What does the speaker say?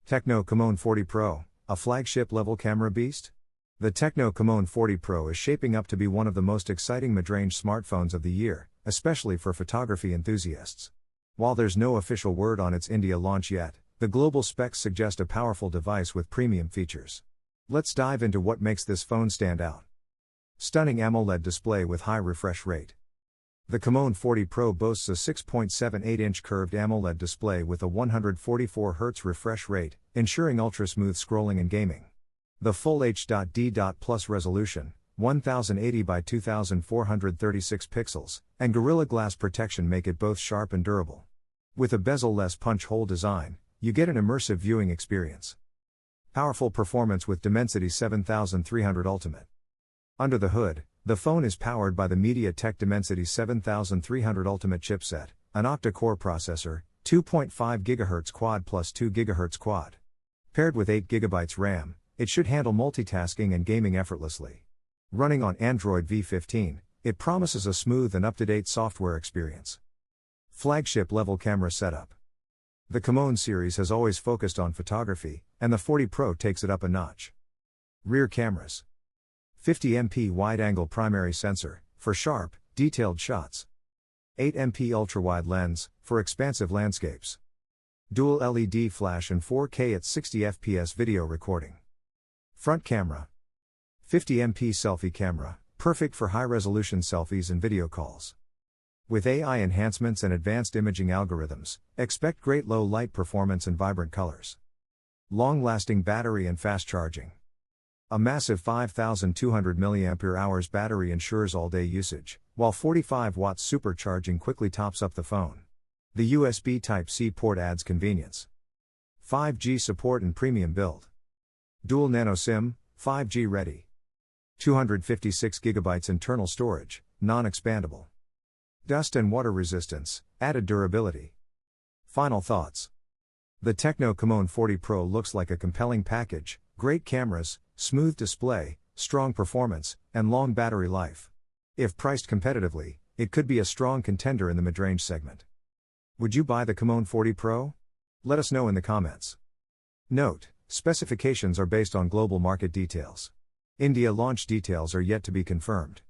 TECNO Camon 40 Pro, a flagship-level camera beast? The TECNO Camon 40 Pro is shaping up to be one of the most exciting mid-range smartphones of the year, especially for photography enthusiasts. While there's no official word on its India launch yet, the global specs suggest a powerful device with premium features. Let's dive into what makes this phone stand out. Stunning AMOLED display with high refresh rate. The Camon 40 Pro boasts a 6.78-inch curved AMOLED display with a 144 Hz refresh rate, ensuring ultra-smooth scrolling and gaming. The full HD+ resolution, 1080 by 2436 pixels, and Gorilla Glass protection make it both sharp and durable. With a bezel-less punch hole design, you get an immersive viewing experience. Powerful performance with Dimensity 7300 Ultimate. Under the hood, the phone is powered by the MediaTek Dimensity 7300 Ultimate chipset, an octa-core processor, 2.5 GHz Quad plus 2 GHz Quad. Paired with 8 GB RAM, it should handle multitasking and gaming effortlessly. Running on Android V15, it promises a smooth and up-to-date software experience. Flagship-level camera setup. The Camon series has always focused on photography, and the 40 Pro takes it up a notch. Rear cameras. 50MP wide-angle primary sensor, for sharp, detailed shots. 8MP ultra-wide lens, for expansive landscapes. Dual LED flash and 4K at 60 fps video recording. Front camera. 50MP selfie camera, perfect for high-resolution selfies and video calls. With AI enhancements and advanced imaging algorithms, expect great low-light performance and vibrant colors. Long-lasting battery and fast charging. A massive 5200 mAh battery ensures all-day usage, while 45-watt supercharging quickly tops up the phone. The USB Type-C port adds convenience. 5G support and premium build. Dual nano SIM, 5G ready. 256 GB internal storage, non-expandable. Dust and water resistance, added durability. Final thoughts. The TECNO Camon 40 Pro looks like a compelling package: great cameras, smooth display, strong performance, and long battery life. If priced competitively, it could be a strong contender in the mid-range segment. Would you buy the Camon 40 Pro? Let us know in the comments. Note: specifications are based on global market details. India launch details are yet to be confirmed.